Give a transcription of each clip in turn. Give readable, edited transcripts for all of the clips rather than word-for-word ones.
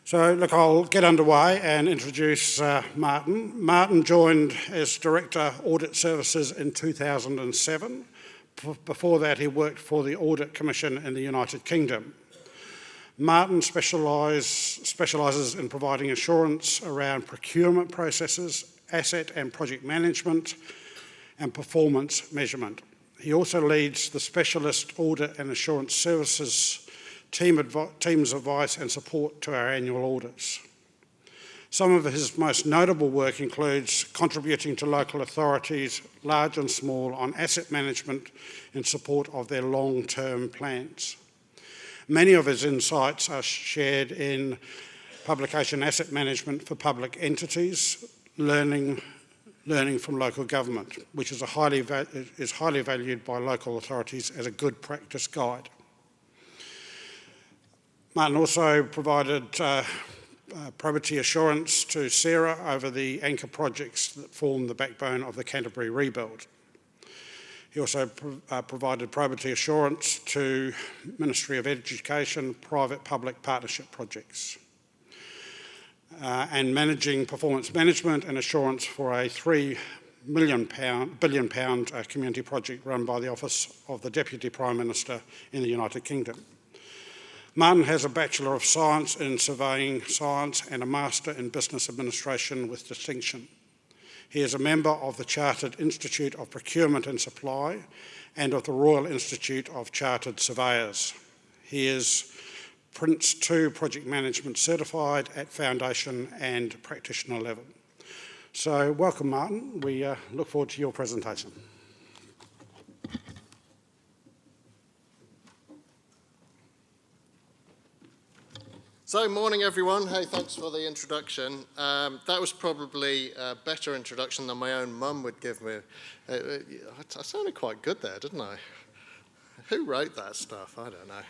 So look, I'll get underway and introduce Martin. Martin joined as Director Audit Services in 2007. Before that, he worked for the Audit Commission in the United Kingdom. Martin specialises in providing assurance around procurement processes, asset and project management, and performance measurement. He also leads the Specialist Audit and Assurance Services team's advice and support to our annual audits. Some of his most notable work includes contributing to local authorities, large and small, on asset management in support of their long-term plans. Many of his insights are shared in publication asset management for public entities, learning from local government, which is highly valued by local authorities as a good practice guide. Martin also provided probity assurance to Sarah over the anchor projects that form the backbone of the Canterbury rebuild. He also provided probity assurance to Ministry of Education, private-public partnership projects, and managing performance management and assurance for a £3 billion community project run by the Office of the Deputy Prime Minister in the United Kingdom. Martin has a Bachelor of Science in Surveying Science and a Master in Business Administration with distinction. He is a member of the Chartered Institute of Procurement and Supply and of the Royal Institute of Chartered Surveyors. He is Prince 2 Project Management Certified at Foundation and Practitioner level. So welcome, Martin. We look forward to your presentation. So, morning everyone. Hey, thanks for the introduction. That was probably a better introduction than my own mum would give me. I sounded quite good there, didn't I? Who wrote that stuff? I don't know.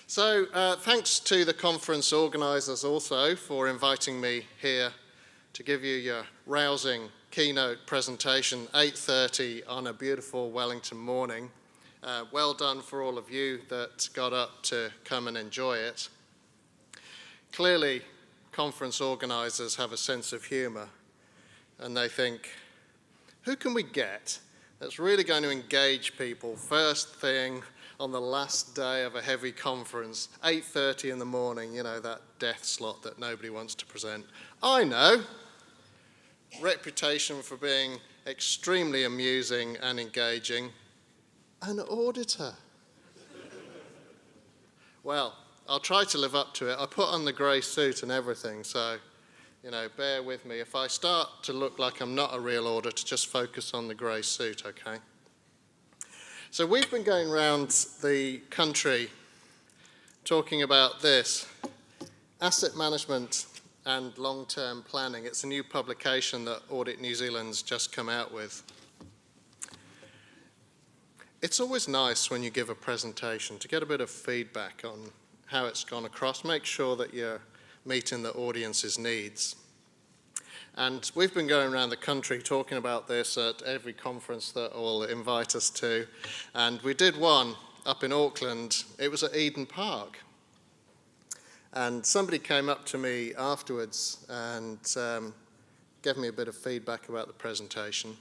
So, thanks to the conference organisers also for inviting me here to give you your rousing keynote presentation, 8:30 on a beautiful Wellington morning. Well done for all of you that got up to come and enjoy it. Clearly, conference organisers have a sense of humour, and they think, who can we get that's really going to engage people first thing on the last day of a heavy conference, 8:30 in the morning, you know, that death slot that nobody wants to present. I know, reputation for being extremely amusing and engaging, an auditor. Well, I'll try to live up to it. I put on the grey suit and everything, so, you know, bear with me. If I start to look like I'm not a real auditor, just focus on the grey suit, okay? So we've been going around the country talking about this, asset management and long-term planning. It's a new publication that Audit New Zealand's just come out with. It's always nice when you give a presentation to get a bit of feedback on how it's gone across, make sure that you're meeting the audience's needs. And we've been going around the country talking about this at every conference that will invite us to. And we did one up in Auckland. It was at Eden Park. And somebody came up to me afterwards and gave me a bit of feedback about the presentation.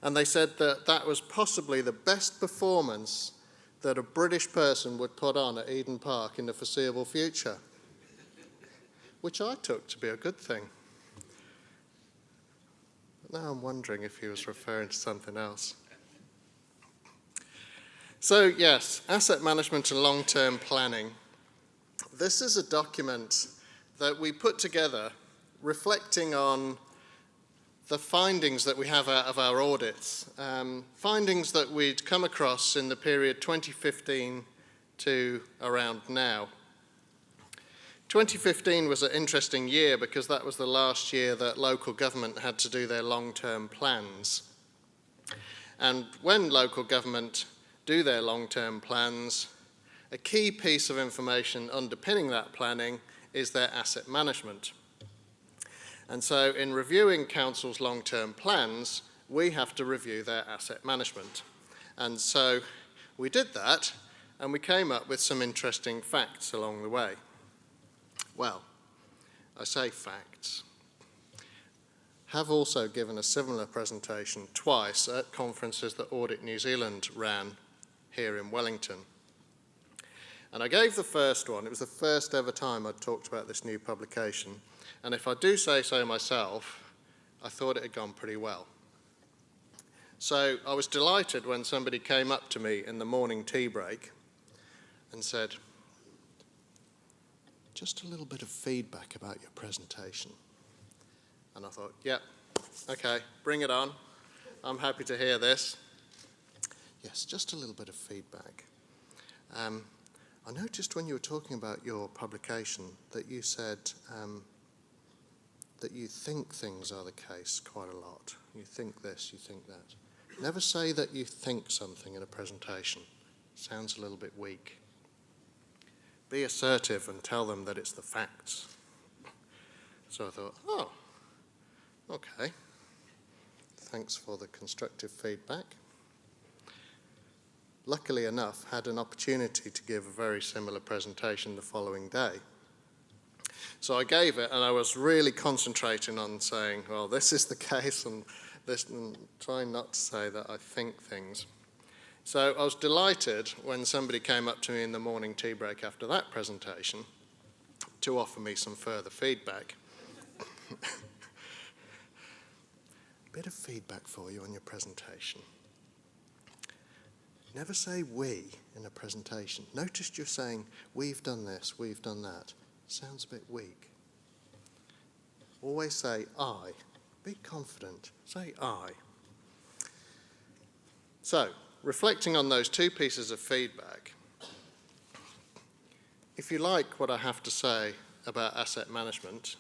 And they said that that was possibly the best performance that a British person would put on at Eden Park in the foreseeable future, which I took to be a good thing. But now I'm wondering if he was referring to something else. So yes, asset management and long-term planning. This is a document that we put together reflecting on the findings that we have out of our audits, findings that we'd come across in the period 2015 to around now. 2015 was an interesting year because that was the last year that local government had to do their long-term plans. And when local government do their long-term plans, a key piece of information underpinning that planning is their asset management. And so in reviewing council's long-term plans, we have to review their asset management. And so we did that, and we came up with some interesting facts along the way. Well, I say facts. Have also given a similar presentation twice at conferences that Audit New Zealand ran here in Wellington. And I gave the first one. It was the first ever time I'd talked about this new publication. And if I do say so myself, I thought it had gone pretty well. So I was delighted when somebody came up to me in the morning tea break and said, just a little bit of feedback about your presentation. And I thought, yeah, okay, bring it on. I'm happy to hear this. Yes, just a little bit of feedback. I noticed when you were talking about your publication that you said that you think things are the case quite a lot. You think this, you think that. Never say that you think something in a presentation. Sounds a little bit weak. Be assertive and tell them that it's the facts. So I thought, oh, okay. Thanks for the constructive feedback. Luckily enough, had an opportunity to give a very similar presentation the following day. So I gave it, and I was really concentrating on saying, well, this is the case, and trying not to say that I think things. So I was delighted when somebody came up to me in the morning tea break after that presentation to offer me some further feedback. Bit of feedback for you on your presentation. Never say we in a presentation. Notice you're saying, we've done this, we've done that. Sounds a bit weak. Always say I. Be confident. Say I. So, reflecting on those two pieces of feedback, if you like what I have to say about asset management,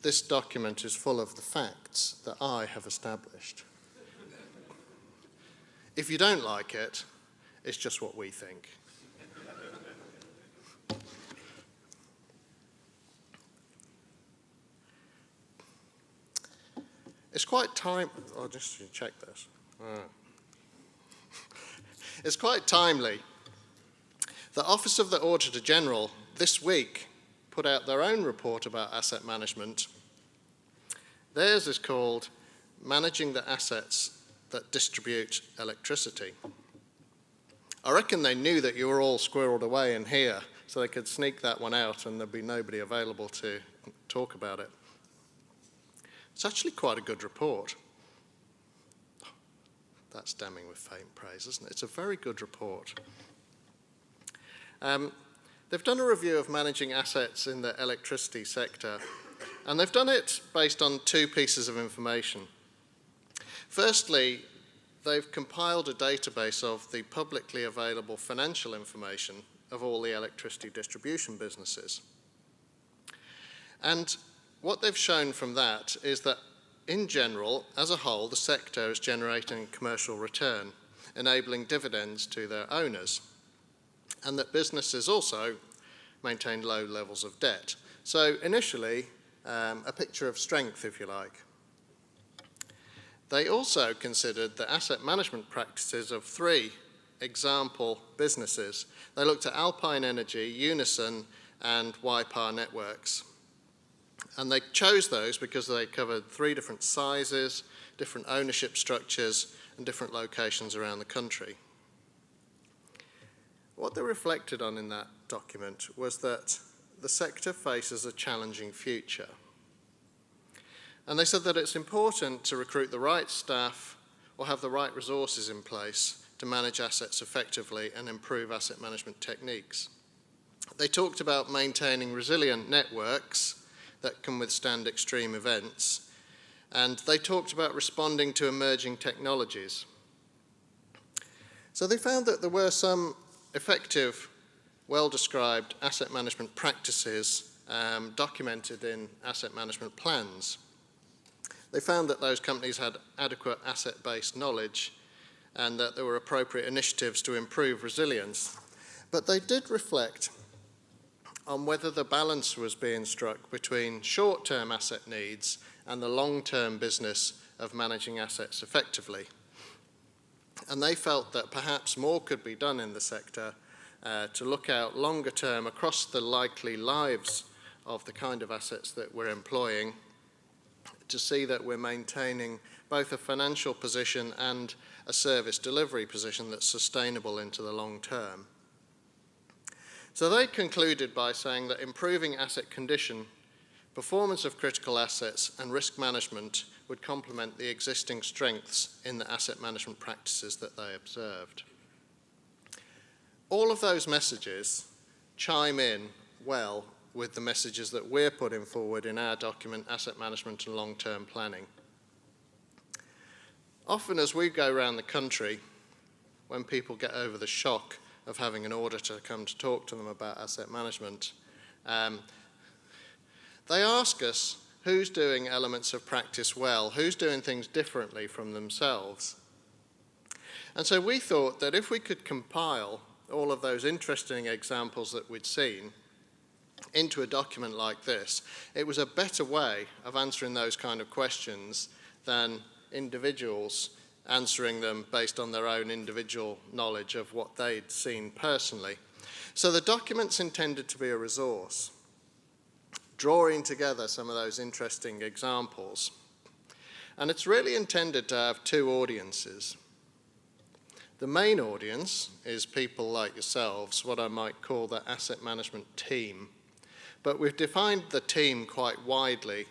this document is full of the facts that I have established. If you don't like it, it's just what we think. It's quite time. I'll just check this. It's quite timely. The Office of the Auditor General this week put out their own report about asset management. Theirs is called Managing the Assets that Distribute Electricity. I reckon they knew that you were all squirreled away in here, so they could sneak that one out and there'd be nobody available to talk about it. It's actually quite a good report. That's damning with faint praise, isn't it? It's a very good report. They've done a review of managing assets in the electricity sector, and they've done it based on two pieces of information. Firstly, they've compiled a database of the publicly available financial information of all the electricity distribution businesses. And what they've shown from that is that, in general, as a whole, the sector is generating commercial return, enabling dividends to their owners, and that businesses also maintain low levels of debt. So initially, a picture of strength, if you like. They also considered the asset management practices of three example businesses. They looked at Alpine Energy, Unison, and Y-Power Networks. And they chose those because they covered three different sizes, different ownership structures, and different locations around the country. What they reflected on in that document was that the sector faces a challenging future. And they said that it's important to recruit the right staff or have the right resources in place to manage assets effectively and improve asset management techniques. They talked about maintaining resilient networks that can withstand extreme events, and they talked about responding to emerging technologies. So they found that there were some effective, well-described asset management practices documented in asset management plans. They found that those companies had adequate asset-based knowledge and that there were appropriate initiatives to improve resilience. But they did reflect on whether the balance was being struck between short-term asset needs and the long-term business of managing assets effectively. And they felt that perhaps more could be done in the sector to look out longer term across the likely lives of the kind of assets that we're employing, to see that we're maintaining both a financial position and a service delivery position that's sustainable into the long term. So they concluded by saying that improving asset condition, performance of critical assets and risk management would complement the existing strengths in the asset management practices that they observed. All of those messages chime in well with the messages that we're putting forward in our document, Asset Management and Long-Term Planning. Often as we go around the country, when people get over the shock of having an auditor come to talk to them about asset management, they ask us who's doing elements of practice well, who's doing things differently from themselves. And so we thought that if we could compile all of those interesting examples that we'd seen into a document like this, it was a better way of answering those kind of questions than individuals answering them based on their own individual knowledge of what they'd seen personally. So the document's intended to be a resource, drawing together some of those interesting examples. And it's really intended to have two audiences. The main audience is people like yourselves, what I might call the asset management team. But we've defined the team quite widely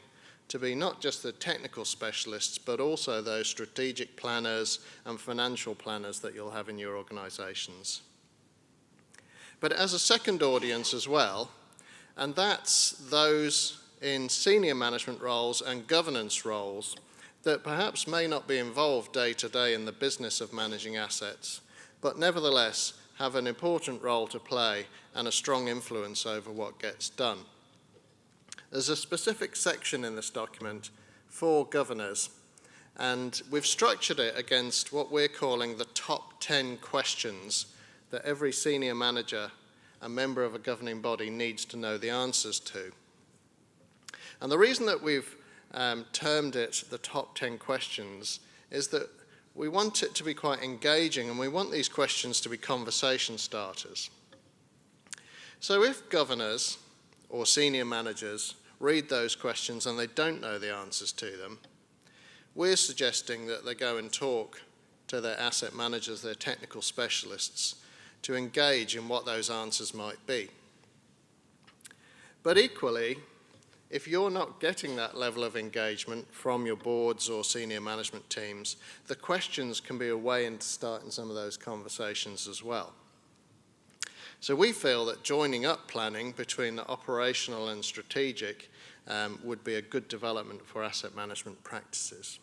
to be not just the technical specialists, but also those strategic planners and financial planners that you'll have in your organisations. But as a second audience as well, and that's those in senior management roles and governance roles that perhaps may not be involved day to day in the business of managing assets, but nevertheless have an important role to play and a strong influence over what gets done. There's a specific section in this document for governors, and we've structured it against what we're calling the top 10 questions that every senior manager and member of a governing body needs to know the answers to. And the reason that we've termed it the top 10 questions is that we want it to be quite engaging, and we want these questions to be conversation starters. So if governors or senior managers read those questions and they don't know the answers to them, we're suggesting that they go and talk to their asset managers, their technical specialists, to engage in what those answers might be. But equally, if you're not getting that level of engagement from your boards or senior management teams, the questions can be a way into starting some of those conversations as well. So we feel that joining up planning between the operational and strategic would be a good development for asset management practices.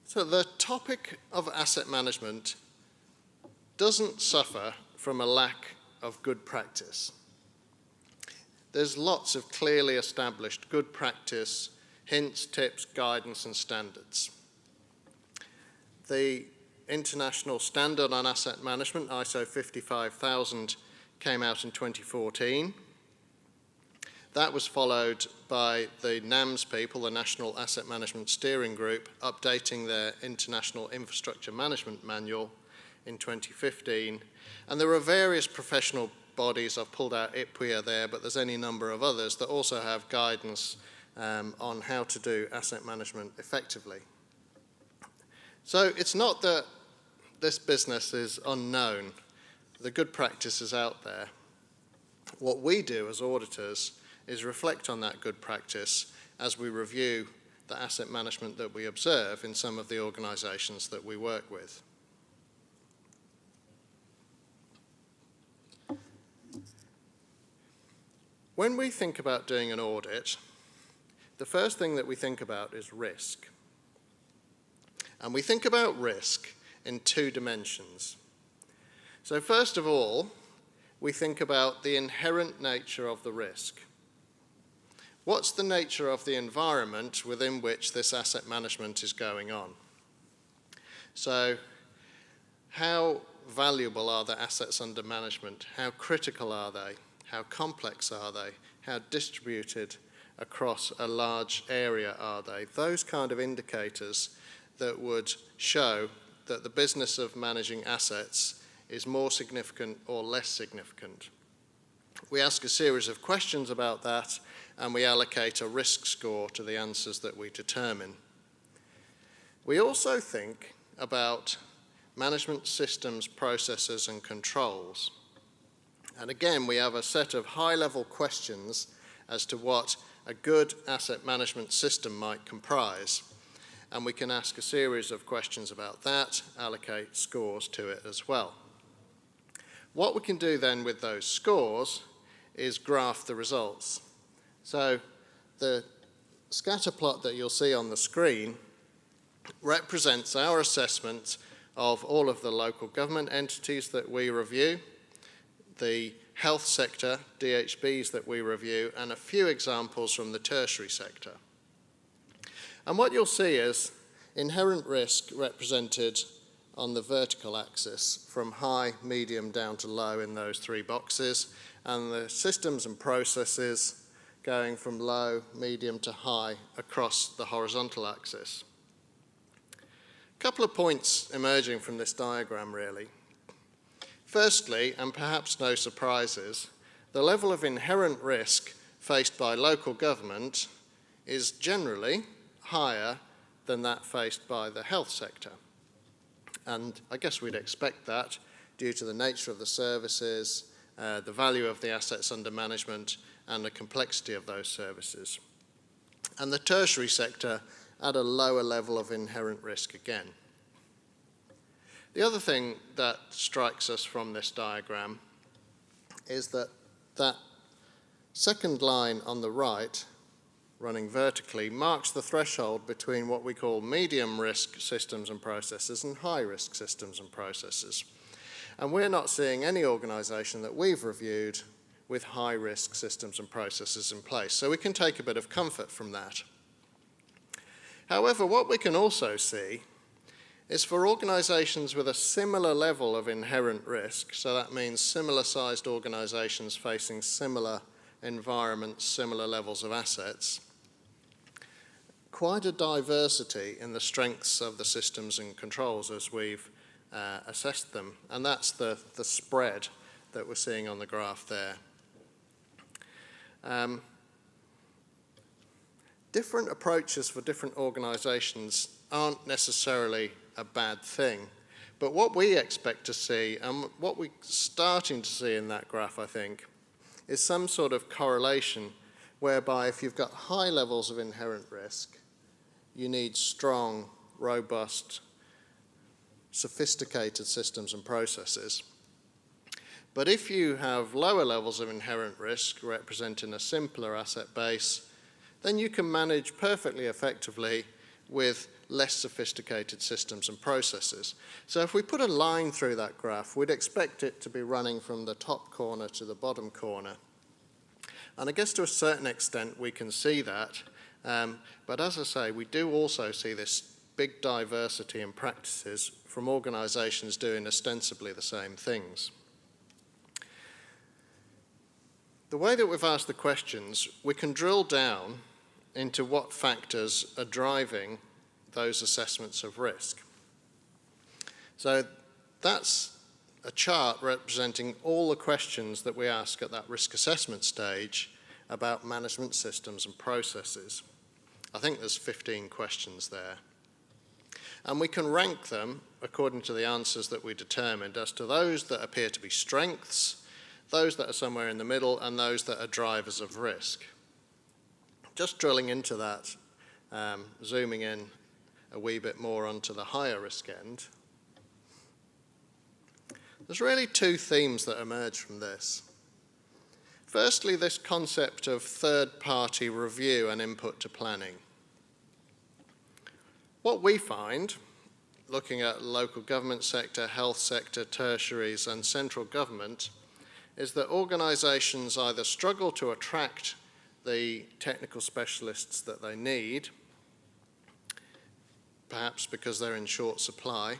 So the topic of asset management doesn't suffer from a lack of good practice. There's lots of clearly established good practice, hints, tips, guidance and standards. The International Standard on Asset Management, ISO 55000, came out in 2014. That was followed by the NAMS people, the National Asset Management Steering Group, updating their International Infrastructure Management Manual in 2015. And there are various professional bodies, I've pulled out IPWIA there, but there's any number of others that also have guidance on how to do asset management effectively. So it's not that this business is unknown. The good practice is out there. What we do as auditors is reflect on that good practice as we review the asset management that we observe in some of the organisations that we work with. When we think about doing an audit, the first thing that we think about is risk. And we think about risk in two dimensions. So first of all, we think about the inherent nature of the risk. What's the nature of the environment within which this asset management is going on? So how valuable are the assets under management? How critical are they? How complex are they? How distributed across a large area are they? Those kind of indicators that would show that the business of managing assets is more significant or less significant. We ask a series of questions about that, and we allocate a risk score to the answers that we determine. We also think about management systems, processes, and controls. And again, we have a set of high-level questions as to what a good asset management system might comprise. And we can ask a series of questions about that, allocate scores to it as well. What we can do then with those scores is graph the results. So the scatter plot that you'll see on the screen represents our assessment of all of the local government entities that we review, the health sector, DHBs that we review, and a few examples from the tertiary sector. And what you'll see is inherent risk represented on the vertical axis from high, medium, down to low in those three boxes, and the systems and processes going from low, medium to high across the horizontal axis. A couple of points emerging from this diagram really. Firstly, and perhaps no surprises, the level of inherent risk faced by local government is generally higher than that faced by the health sector. And I guess we'd expect that due to the nature of the services, the value of the assets under management, and the complexity of those services. And the tertiary sector at a lower level of inherent risk again. The other thing that strikes us from this diagram is that that second line on the right, running vertically, marks the threshold between what we call medium risk systems and processes and high risk systems and processes. And we're not seeing any organisation that we've reviewed with high risk systems and processes in place. So we can take a bit of comfort from that. However, what we can also see is for organisations with a similar level of inherent risk, so that means similar sized organisations facing similar environments, similar levels of assets, quite a diversity in the strengths of the systems and controls as we've assessed them. And that's the spread that we're seeing on the graph there. Different approaches for different organisations aren't necessarily a bad thing. But what we expect to see, and what we're starting to see in that graph, I think, is some sort of correlation whereby if you've got high levels of inherent risk, you need strong, robust, sophisticated systems and processes. But if you have lower levels of inherent risk representing a simpler asset base, then you can manage perfectly effectively with less sophisticated systems and processes. So if we put a line through that graph, we'd expect it to be running from the top corner to the bottom corner. And I guess to a certain extent we can see that, but as I say, we do also see this big diversity in practices from organisations doing ostensibly the same things. The way that we've asked the questions, we can drill down into what factors are driving those assessments of risk. So that's a chart representing all the questions that we ask at that risk assessment stage about management systems and processes. I think there's 15 questions there. And we can rank them according to the answers that we determined as to those that appear to be strengths, those that are somewhere in the middle, and those that are drivers of risk. Just drilling into that, zooming in a wee bit more onto the higher risk end, there's really two themes that emerge from this. Firstly, this concept of third-party review and input to planning. What we find, looking at local government sector, health sector, tertiaries and central government, is that organisations either struggle to attract the technical specialists that they need, perhaps because they're in short supply,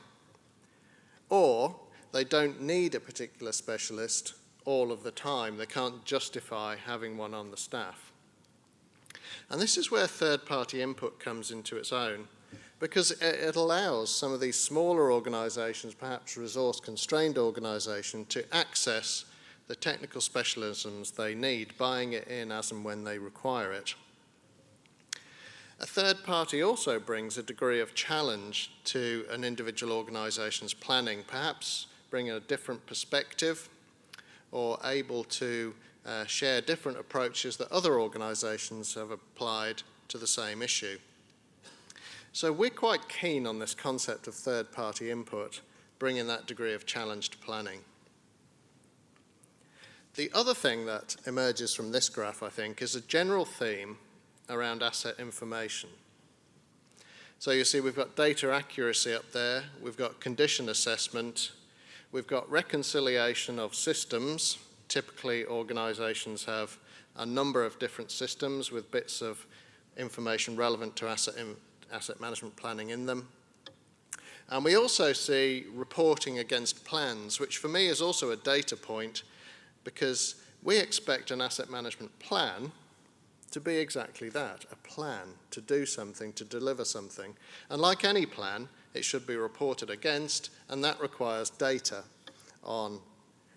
or they don't need a particular specialist all of the time. They can't justify having one on the staff. And this is where third-party input comes into its own, because it allows some of these smaller organisations, perhaps resource-constrained organisations, to access the technical specialisms they need, buying it in as and when they require it. A third party also brings a degree of challenge to an individual organisation's planning, perhaps bringing a different perspective or able to share different approaches that other organisations have applied to the same issue. So we're quite keen on this concept of third-party input, bringing that degree of challenge to planning. The other thing that emerges from this graph, I think, is a general theme around asset information. So you see we've got data accuracy up there, we've got condition assessment, we've got reconciliation of systems. Typically organisations have a number of different systems with bits of information relevant to asset management planning in them. And we also see reporting against plans, which for me is also a data point, because we expect an asset management plan to be exactly that, a plan to do something, to deliver something. And like any plan, it should be reported against, and that requires data on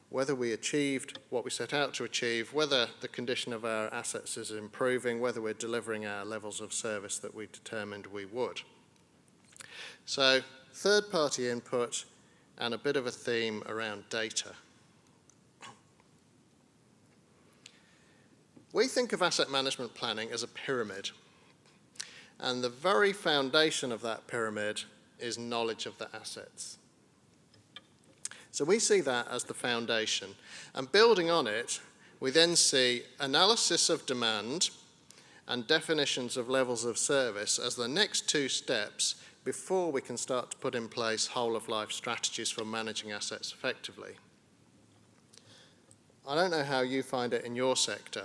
whether we achieved what we set out to achieve, whether the condition of our assets is improving, whether we're delivering our levels of service that we determined we would. So, third-party input and a bit of a theme around data. We think of asset management planning as a pyramid, and the very foundation of that pyramid is knowledge of the assets. So we see that as the foundation, and building on it, we then see analysis of demand and definitions of levels of service as the next two steps before we can start to put in place whole-of-life strategies for managing assets effectively. I don't know how you find it in your sector,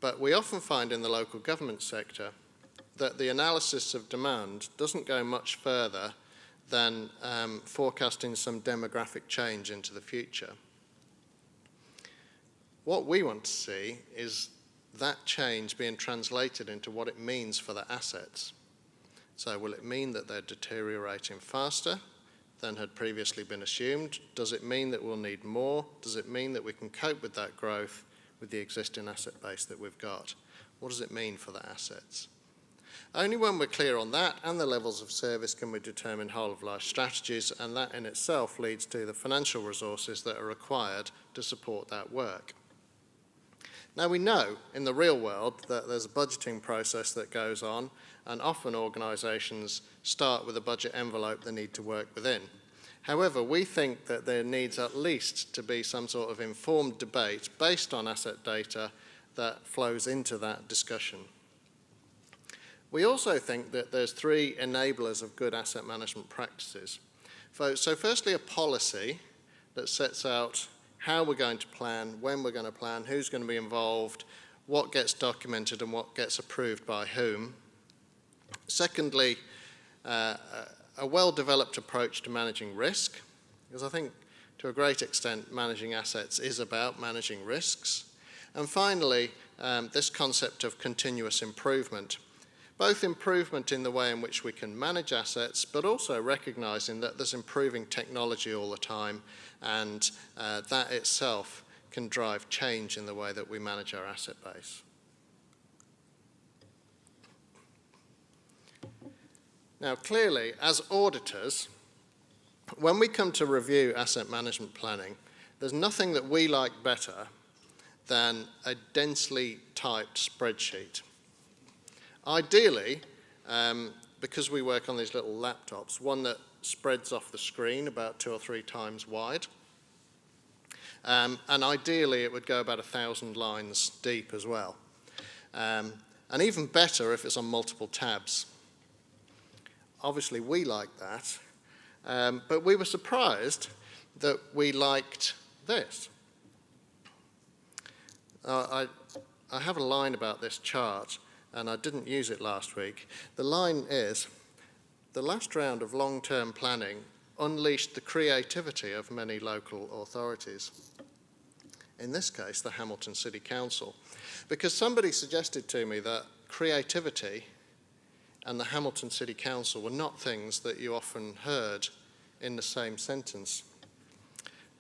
but we often find in the local government sector that the analysis of demand doesn't go much further than forecasting some demographic change into the future. What we want to see is that change being translated into what it means for the assets. So will it mean that they're deteriorating faster than had previously been assumed? Does it mean that we'll need more? Does it mean that we can cope with that growth with the existing asset base that we've got? What does it mean for the assets? Only when we're clear on that and the levels of service can we determine whole-of-life strategies, and that in itself leads to the financial resources that are required to support that work. Now we know in the real world that there's a budgeting process that goes on, and often organisations start with a budget envelope they need to work within. However, we think that there needs at least to be some sort of informed debate based on asset data that flows into that discussion. We also think that there's three enablers of good asset management practices. So firstly, a policy that sets out how we're going to plan, when we're going to plan, who's going to be involved, what gets documented and what gets approved by whom. Secondly, a well-developed approach to managing risk, because I think to a great extent managing assets is about managing risks. And finally, this concept of continuous improvement, both improvement in the way in which we can manage assets, but also recognising that there's improving technology all the time, and that itself can drive change in the way that we manage our asset base. Now, clearly, as auditors, when we come to review asset management planning, there's nothing that we like better than a densely typed spreadsheet. Ideally, because we work on these little laptops, one that spreads off the screen about 2 or 3 times wide. And ideally, it would go about 1,000 lines deep as well. And even better if it's on multiple tabs. Obviously, we like that, but we were surprised that we liked this. I have a line about this chart, and I didn't use it last week. The line is, the last round of long-term planning unleashed the creativity of many local authorities. In this case, the Hamilton City Council, because somebody suggested to me that creativity and the Hamilton City Council were not things that you often heard in the same sentence.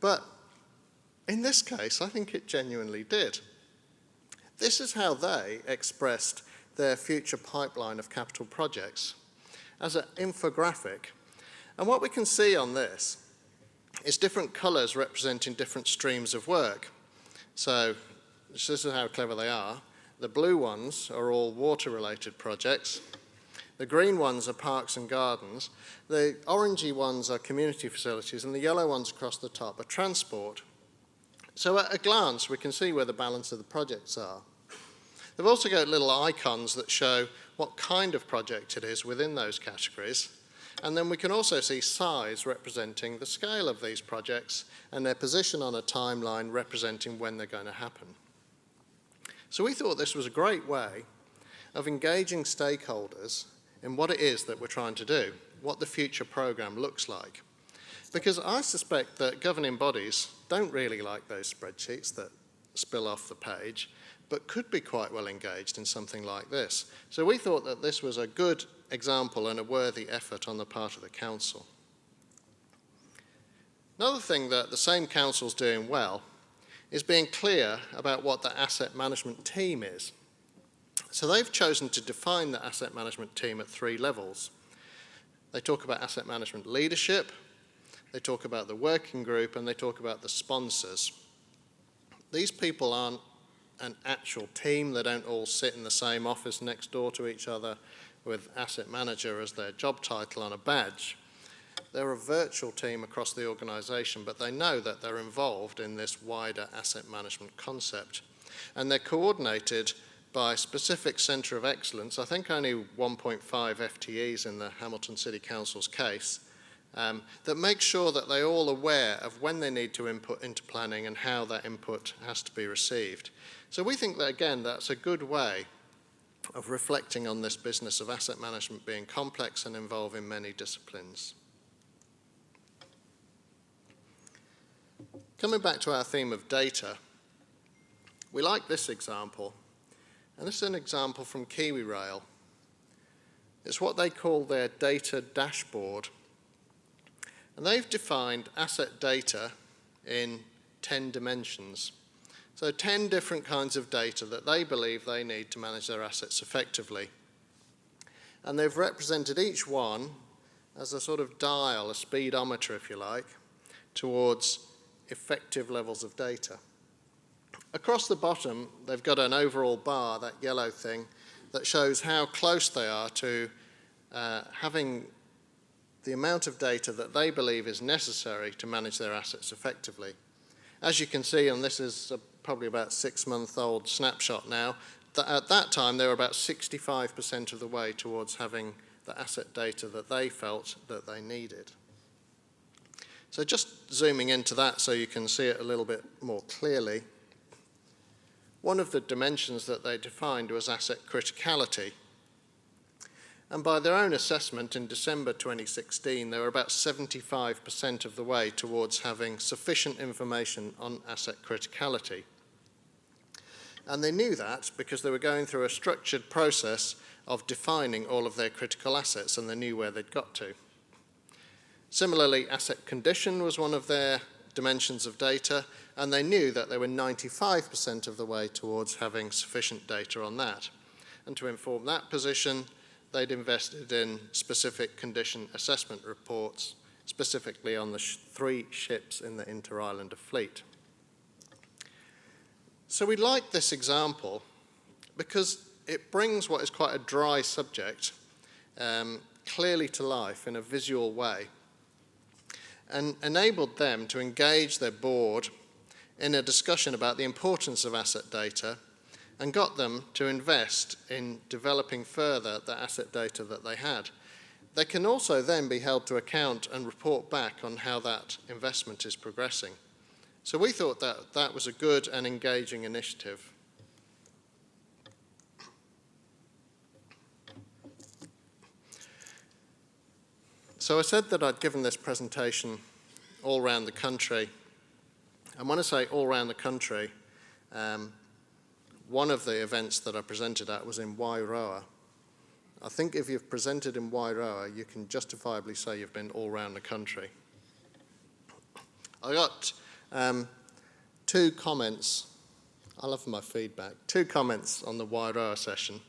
But in this case, I think it genuinely did. This is how they expressed their future pipeline of capital projects as an infographic. And what we can see on this is different colours representing different streams of work. So this is how clever they are. The blue ones are all water-related projects. The green ones are parks and gardens. The orangey ones are community facilities, and the yellow ones across the top are transport. So at a glance, we can see where the balance of the projects are. They've also got little icons that show what kind of project it is within those categories. And then we can also see size representing the scale of these projects and their position on a timeline representing when they're going to happen. So we thought this was a great way of engaging stakeholders in what it is that we're trying to do, what the future programme looks like. Because I suspect that governing bodies don't really like those spreadsheets that spill off the page, but could be quite well engaged in something like this. So we thought that this was a good example and a worthy effort on the part of the council. Another thing that the same council's doing well is being clear about what the asset management team is. So they've chosen to define the asset management team at 3 levels. They talk about asset management leadership, they talk about the working group, and they talk about the sponsors. These people aren't an actual team. They don't all sit in the same office next door to each other with asset manager as their job title on a badge. They're a virtual team across the organisation, but they know that they're involved in this wider asset management concept. And they're coordinated by specific centre of excellence. I think only 1.5 FTEs in the Hamilton City Council's case, that make sure that they're all aware of when they need to input into planning and how that input has to be received. So we think that, again, that's a good way of reflecting on this business of asset management being complex and involving many disciplines. Coming back to our theme of data, we like this example, and this is an example from Kiwi Rail. It's what they call their data dashboard. And they've defined asset data in 10 dimensions. So 10 different kinds of data that they believe they need to manage their assets effectively. And they've represented each one as a sort of dial, a speedometer if you like, towards effective levels of data. Across the bottom, they've got an overall bar, that yellow thing, that shows how close they are to having the amount of data that they believe is necessary to manage their assets effectively. As you can see, and this is probably about 6-month-old snapshot now, that at that time they were about 65% of the way towards having the asset data that they felt that they needed. So just zooming into that so you can see it a little bit more clearly, one of the dimensions that they defined was asset criticality. And by their own assessment in December 2016, they were about 75% of the way towards having sufficient information on asset criticality. And they knew that because they were going through a structured process of defining all of their critical assets, and they knew where they'd got to. Similarly, asset condition was one of their dimensions of data, and they knew that they were 95% of the way towards having sufficient data on that. And to inform that position, they'd invested in specific condition assessment reports, specifically on the 3 ships in the Inter-Islander fleet. So we like this example because it brings what is quite a dry subject clearly to life in a visual way, and enabled them to engage their board in a discussion about the importance of asset data, and got them to invest in developing further the asset data that they had. They can also then be held to account and report back on how that investment is progressing. So we thought that that was a good and engaging initiative. So I said that I'd given this presentation all around the country. And when I say all around the country, one of the events that I presented at was in Wairoa. I think if you've presented in Wairoa, you can justifiably say you've been all around the country. I got 2 comments. I love my feedback. 2 comments on the Wairoa session.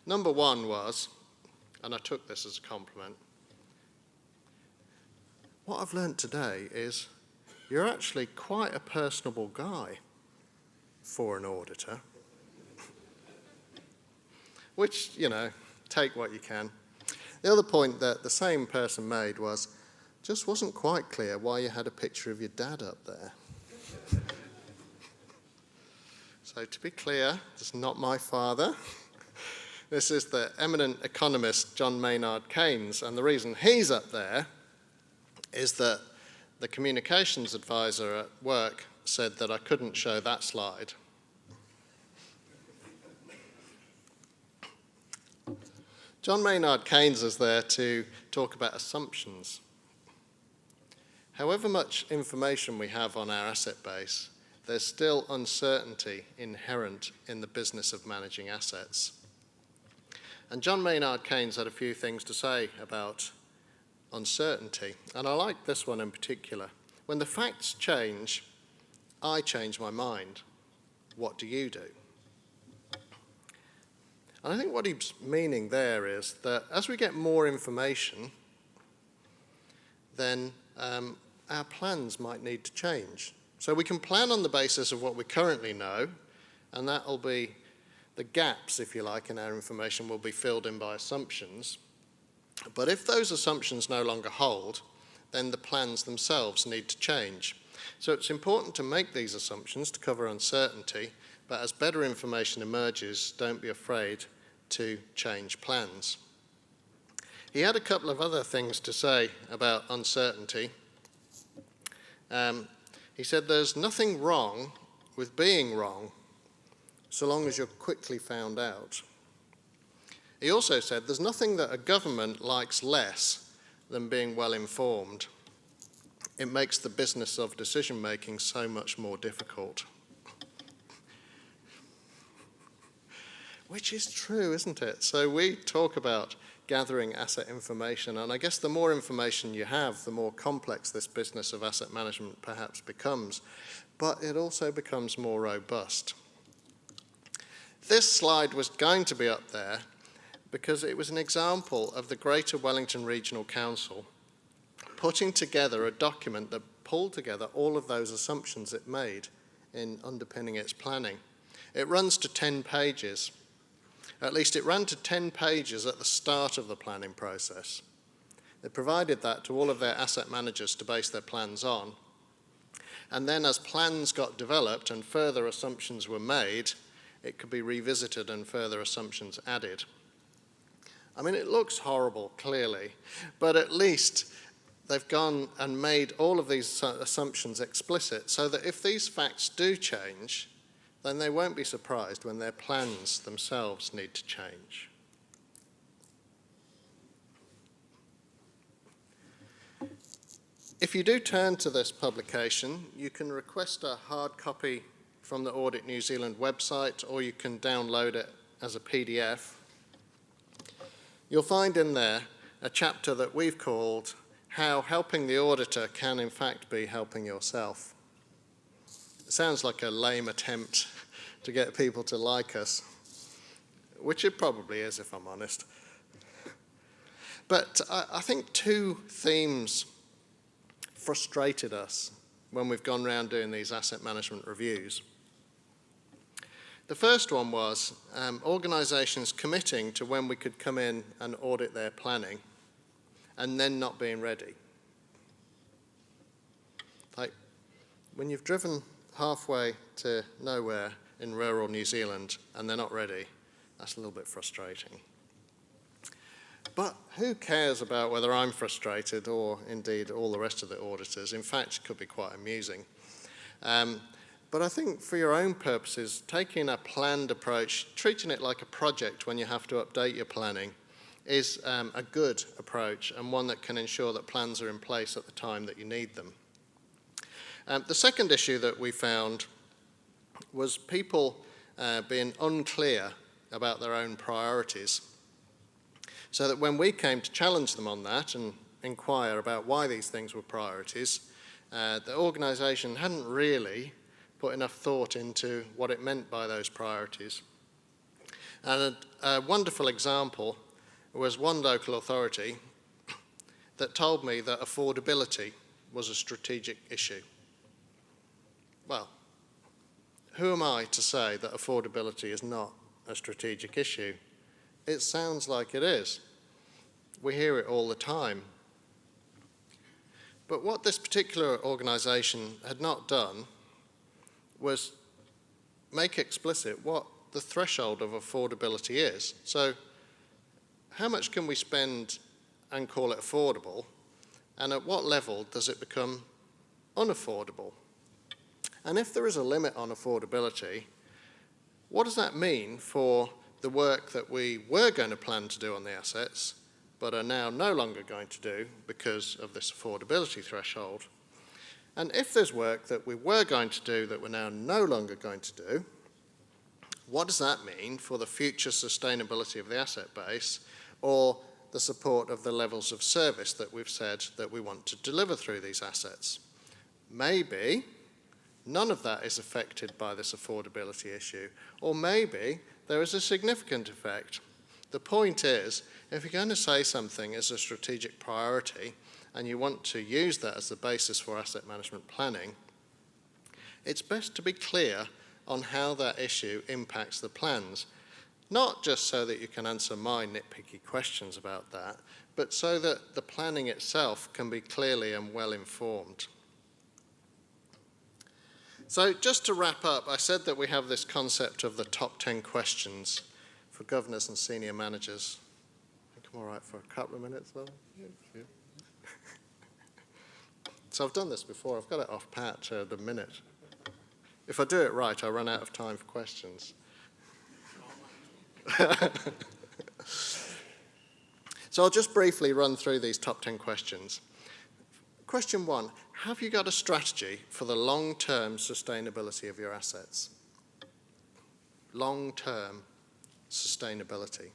Number 1 was, and I took this as a compliment, what I've learnt today is you're actually quite a personable guy for an auditor. Which, you know, take what you can. The other point that the same person made was, just wasn't quite clear why you had a picture of your dad up there. So to be clear, this is not my father. This is the eminent economist John Maynard Keynes, and the reason he's up there is that the communications advisor at work said that I couldn't show that slide. John Maynard Keynes is there to talk about assumptions. However much information we have on our asset base, there's still uncertainty inherent in the business of managing assets. And John Maynard Keynes had a few things to say about uncertainty, and I like this one in particular. When the facts change, I change my mind. What do you do? And I think what he's meaning there is that as we get more information, then our plans might need to change. So we can plan on the basis of what we currently know, and that will be the gaps, if you like, in our information will be filled in by assumptions. But if those assumptions no longer hold, then the plans themselves need to change. So it's important to make these assumptions to cover uncertainty, but as better information emerges, don't be afraid to change plans. He had a couple of other things to say about uncertainty. He said there's nothing wrong with being wrong so long as you're quickly found out. He also said there's nothing that a government likes less than being well informed. It makes the business of decision making so much more difficult. Which is true, isn't it? So we talk about gathering asset information, and I guess the more information you have, the more complex this business of asset management perhaps becomes, but it also becomes more robust. This slide was going to be up there because it was an example of the Greater Wellington Regional Council putting together a document that pulled together all of those assumptions it made in underpinning its planning. It runs to 10 pages. At least it ran to 10 pages at the start of the planning process. They provided that to all of their asset managers to base their plans on. And then as plans got developed and further assumptions were made, it could be revisited and further assumptions added. I mean, it looks horrible, clearly, but at least they've gone and made all of these assumptions explicit so that if these facts do change, then they won't be surprised when their plans themselves need to change. If you do turn to this publication, you can request a hard copy from the Audit New Zealand website, or you can download it as a PDF. You'll find in there a chapter that we've called How Helping the Auditor Can in Fact Be Helping Yourself. It sounds like a lame attempt to get people to like us, which it probably is, if I'm honest. But I think 2 themes frustrated us when we've gone around doing these asset management reviews. The first one was organisations committing to when we could come in and audit their planning and then not being ready. Like, when you've driven halfway to nowhere in rural New Zealand and they're not ready, that's a little bit frustrating. But who cares about whether I'm frustrated or indeed all the rest of the auditors? In fact, it could be quite amusing. But I think for your own purposes, taking a planned approach, treating it like a project when you have to update your planning is a good approach and one that can ensure that plans are in place at the time that you need them. The second issue that we found was people being unclear about their own priorities. So that when we came to challenge them on that and inquire about why these things were priorities, the organisation hadn't really put enough thought into what it meant by those priorities. And a wonderful example was one local authority that told me that affordability was a strategic issue. Well, who am I to say that affordability is not a strategic issue? It sounds like it is. We hear it all the time. But what this particular organisation had not done was make explicit what the threshold of affordability is. So how much can we spend and call it affordable, and at what level does it become unaffordable? And if there is a limit on affordability, what does that mean for the work that we were going to plan to do on the assets, but are now no longer going to do because of this affordability threshold? And if there's work that we were going to do that we're now no longer going to do, what does that mean for the future sustainability of the asset base, or the support of the levels of service that we've said that we want to deliver through these assets? Maybe none of that is affected by this affordability issue, or maybe there is a significant effect. The point is, if you're going to say something is a strategic priority and you want to use that as the basis for asset management planning, it's best to be clear on how that issue impacts the plans. Not just so that you can answer my nitpicky questions about that, but so that the planning itself can be clearly and well informed. So just to wrap up, I said that we have this concept of the top 10 questions for governors and senior managers. I think I'm all right for a couple of minutes though. Yeah. So I've done this before, I've got it off pat the minute. If I do it right, I run out of time for questions. So I'll just briefly run through these top 10 questions. Question 1, have you got a strategy for the long-term sustainability of your assets? Long-term sustainability.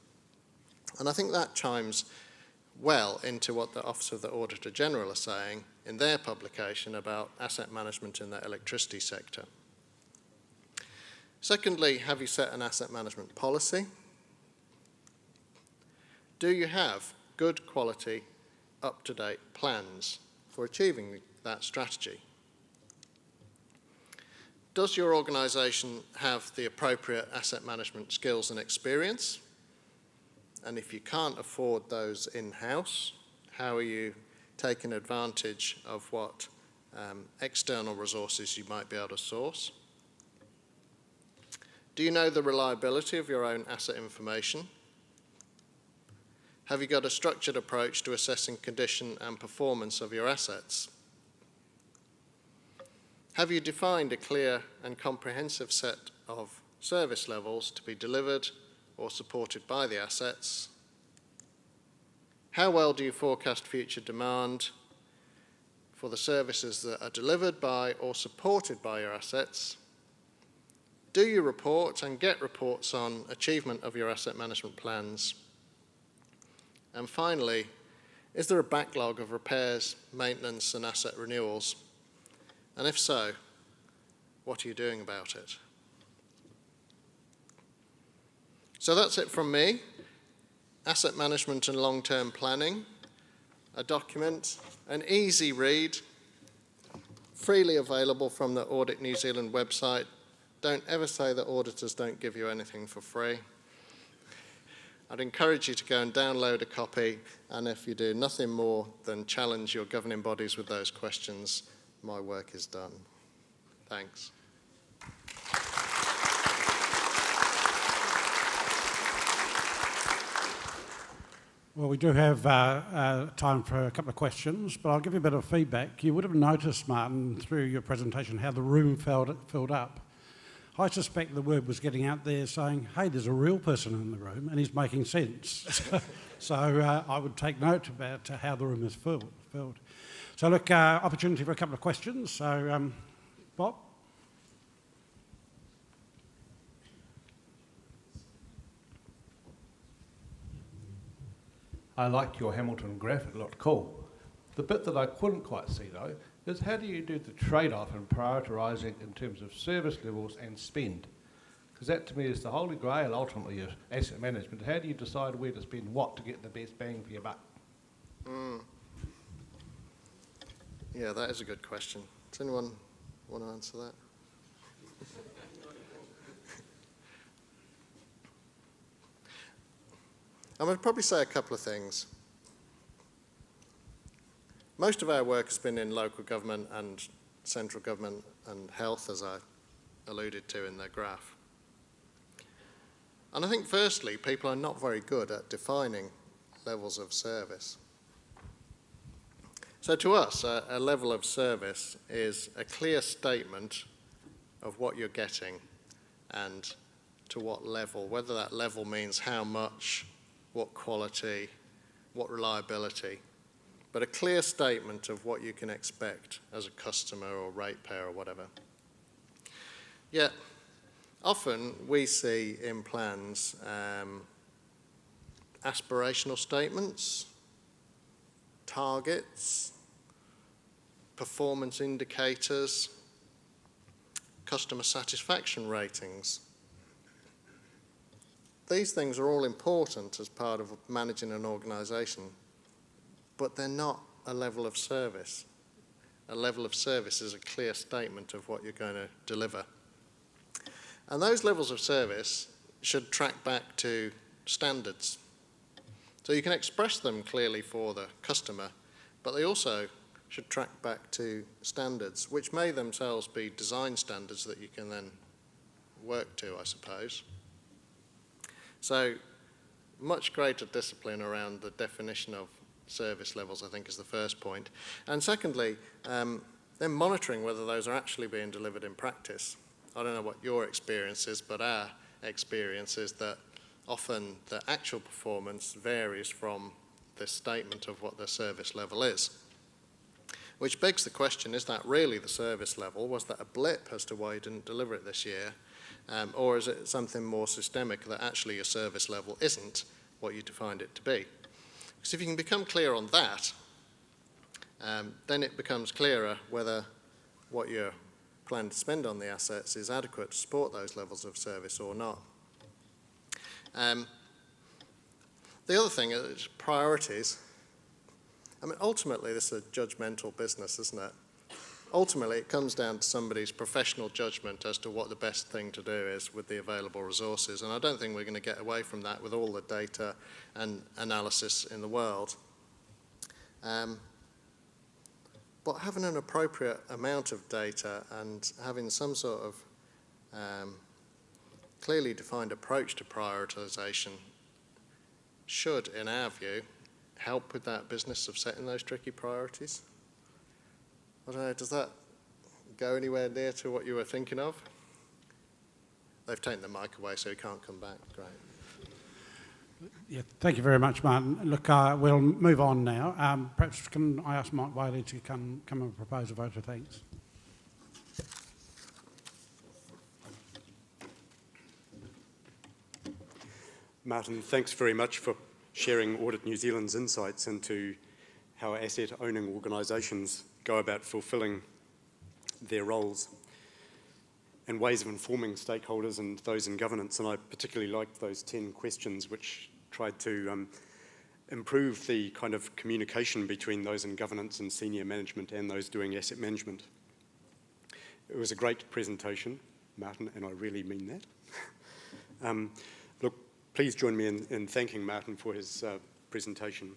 And I think that chimes well into what the Office of the Auditor General are saying in their publication about asset management in the electricity sector. Secondly, have you set an asset management policy? Do you have good quality, up-to-date plans for achieving that strategy? Does your organisation have the appropriate asset management skills and experience? And if you can't afford those in-house, how are you taking advantage of what external resources you might be able to source? Do you know the reliability of your own asset information? Have you got a structured approach to assessing condition and performance of your assets? Have you defined a clear and comprehensive set of service levels to be delivered or supported by the assets? How well do you forecast future demand for the services that are delivered by or supported by your assets? Do you report and get reports on achievement of your asset management plans? And finally, is there a backlog of repairs, maintenance and asset renewals? And if so, what are you doing about it? So that's it from me. Asset management and long-term planning, a document, an easy read, freely available from the Audit New Zealand website. Don't ever say that auditors don't give you anything for free. I'd encourage you to go and download a copy, and if you do nothing more than challenge your governing bodies with those questions, my work is done. Thanks. Well, we do have time for a couple of questions, but I'll give you a bit of feedback. You would have noticed, Martin, through your presentation, how the room filled up. I suspect the word was getting out there saying, hey, there's a real person in the room and he's making sense. So I would take note about how the room is filled. So look, opportunity for a couple of questions. So Bob? I liked your Hamilton graph, it looked cool. The bit that I couldn't quite see though is how do you do the trade-off in prioritising in terms of service levels and spend? Because that to me is the holy grail ultimately of asset management. How do you decide where to spend what to get the best bang for your buck? Yeah, that is a good question. Does anyone want to answer that? I'm going to probably say a couple of things. Most of our work has been in local government and central government and health, as I alluded to in the graph. And I think firstly, people are not very good at defining levels of service. So to us, a level of service is a clear statement of what you're getting and to what level, whether that level means how much, what quality, what reliability, but a clear statement of what you can expect as a customer or ratepayer or whatever. Yet, often we see in plans aspirational statements, targets, performance indicators, customer satisfaction ratings. These things are all important as part of managing an organisation, but they're not a level of service. A level of service is a clear statement of what you're going to deliver. And those levels of service should track back to standards. So you can express them clearly for the customer, but they also should track back to standards, which may themselves be design standards that you can then work to, I suppose. So much greater discipline around the definition of service levels, I think, is the first point. And secondly, then monitoring whether those are actually being delivered in practice. I don't know what your experience is, but our experience is that often the actual performance varies from the statement of what the service level is. Which begs the question, is that really the service level? Was that a blip as to why you didn't deliver it this year? Or is it something more systemic that actually your service level isn't what you defined it to be? Because if you can become clear on that, then it becomes clearer whether what you're planning to spend on the assets is adequate to support those levels of service or not. The other thing is priorities. I mean, ultimately, this is a judgmental business, isn't it? Ultimately, it comes down to somebody's professional judgment as to what the best thing to do is with the available resources. And I don't think we're going to get away from that with all the data and analysis in the world. But having an appropriate amount of data and having some sort of clearly defined approach to prioritisation should, in our view, help with that business of setting those tricky priorities. I don't know, does that go anywhere near to what you were thinking of? They've taken the mic away, so he can't come back. Great. Yeah, thank you very much, Martin. Look, we'll move on now. Perhaps can I ask Mike Whaley to come and propose a vote of thanks? Martin, thanks very much for sharing Audit New Zealand's insights into how asset-owning organisations go about fulfilling their roles and ways of informing stakeholders and those in governance. And I particularly liked those 10 questions which tried to improve the kind of communication between those in governance and senior management and those doing asset management. It was a great presentation, Martin, and I really mean that. Look, please join me in thanking Martin for his presentation.